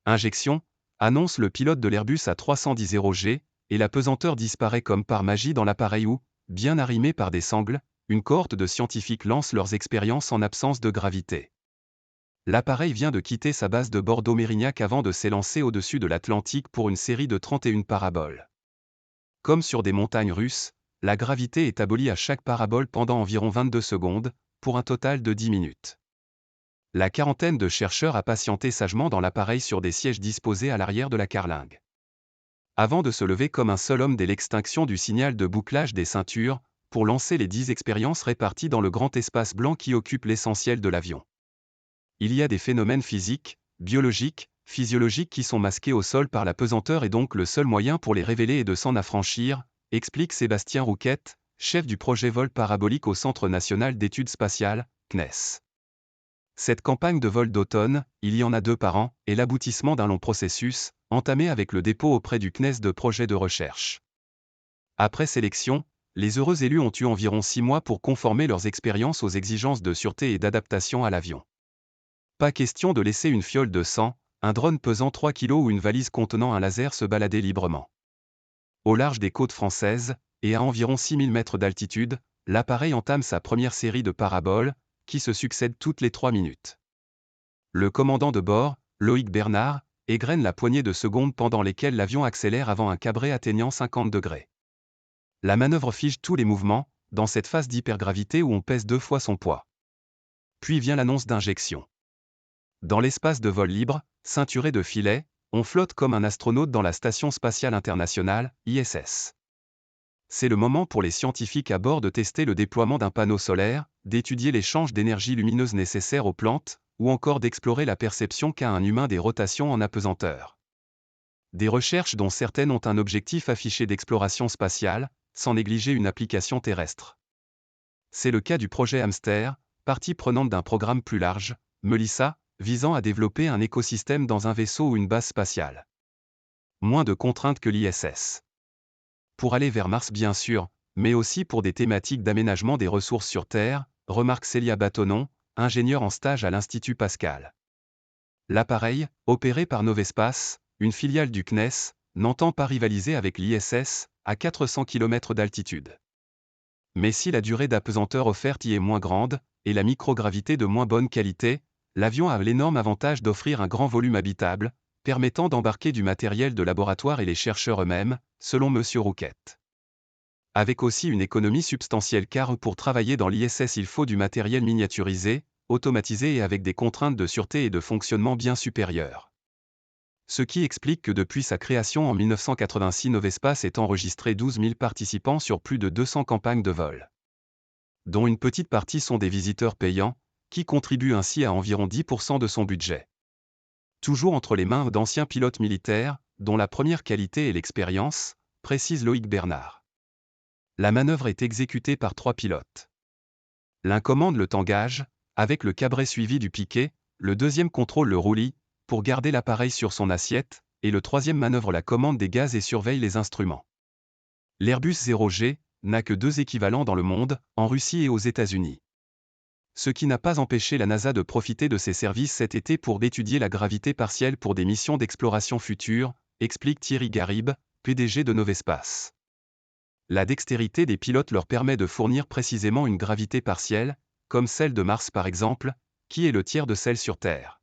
Injection, annonce le pilote de l'Airbus A310 et la pesanteur disparaît comme par magie dans l'appareil où, bien arrimé par des sangles, une cohorte de scientifiques lance leurs expériences en absence de gravité. L'appareil vient de quitter sa base de Bordeaux-Mérignac avant de s'élancer au-dessus de l'Atlantique pour une série de 31 paraboles. Comme sur des montagnes russes, la gravité est abolie à chaque parabole pendant environ 22 secondes, pour un total de 10 minutes. La quarantaine de chercheurs a patienté sagement dans l'appareil sur des sièges disposés à l'arrière de la carlingue. Avant de se lever comme un seul homme dès l'extinction du signal de bouclage des ceintures, pour lancer les 10 expériences réparties dans le grand espace blanc qui occupe l'essentiel de l'avion. Il y a des phénomènes physiques, biologiques, physiologiques qui sont masqués au sol par la pesanteur et donc le seul moyen pour les révéler est de s'en affranchir, explique Sébastien Rouquette, chef du projet vol parabolique au Centre national d'études spatiales, CNES. Cette campagne de vol d'automne, il y en a 2 par an, est l'aboutissement d'un long processus, entamé avec le dépôt auprès du CNES de projets de recherche. Après sélection, les heureux élus ont eu environ 6 mois pour conformer leurs expériences aux exigences de sûreté et d'adaptation à l'avion. Pas question de laisser une fiole de sang, un drone pesant 3 kg ou une valise contenant un laser se balader librement. Au large des côtes françaises, et à environ 6000 mètres d'altitude, l'appareil entame sa première série de paraboles, qui se succèdent toutes les 3 minutes. Le commandant de bord, Loïc Bernard, égrène la poignée de secondes pendant lesquelles l'avion accélère avant un cabré atteignant 50 degrés. La manœuvre fige tous les mouvements, dans cette phase d'hypergravité où on pèse 2 fois son poids. Puis vient l'annonce d'injection. Dans l'espace de vol libre, ceinturé de filets, on flotte comme un astronaute dans la Station spatiale internationale, ISS. C'est le moment pour les scientifiques à bord de tester le déploiement d'un panneau solaire, d'étudier l'échange d'énergie lumineuse nécessaire aux plantes, ou encore d'explorer la perception qu'a un humain des rotations en apesanteur. Des recherches dont certaines ont un objectif affiché d'exploration spatiale, sans négliger une application terrestre. C'est le cas du projet Hamster, partie prenante d'un programme plus large, Melissa, visant à développer un écosystème dans un vaisseau ou une base spatiale. Moins de contraintes que l'ISS. Pour aller vers Mars bien sûr, mais aussi pour des thématiques d'aménagement des ressources sur Terre, remarque Célia Batonon, ingénieure en stage à l'Institut Pascal. L'appareil, opéré par Novespace, une filiale du CNES, n'entend pas rivaliser avec l'ISS, à 400 km d'altitude. Mais si la durée d'apesanteur offerte y est moins grande, et la microgravité de moins bonne qualité, l'avion a l'énorme avantage d'offrir un grand volume habitable, permettant d'embarquer du matériel de laboratoire et les chercheurs eux-mêmes, selon M. Rouquette. Avec aussi une économie substantielle car pour travailler dans l'ISS il faut du matériel miniaturisé, automatisé et avec des contraintes de sûreté et de fonctionnement bien supérieures. Ce qui explique que depuis sa création en 1986 Novespace ait enregistré 12 000 participants sur plus de 200 campagnes de vol. Dont une petite partie sont des visiteurs payants, qui contribuent ainsi à environ 10% de son budget. Toujours entre les mains d'anciens pilotes militaires, dont la première qualité est l'expérience, précise Loïc Bernard. La manœuvre est exécutée par 3 pilotes. L'un commande le tangage, avec le cabré suivi du piquet, le deuxième contrôle le roulis, pour garder l'appareil sur son assiette, et le troisième manœuvre la commande des gaz et surveille les instruments. L'Airbus 0G n'a que 2 équivalents dans le monde, en Russie et aux États-Unis. Ce qui n'a pas empêché la NASA de profiter de ses services cet été pour étudier la gravité partielle pour des missions d'exploration futures, explique Thierry Garib, PDG de Novespace. La dextérité des pilotes leur permet de fournir précisément une gravité partielle, comme celle de Mars par exemple, qui est le tiers de celle sur Terre.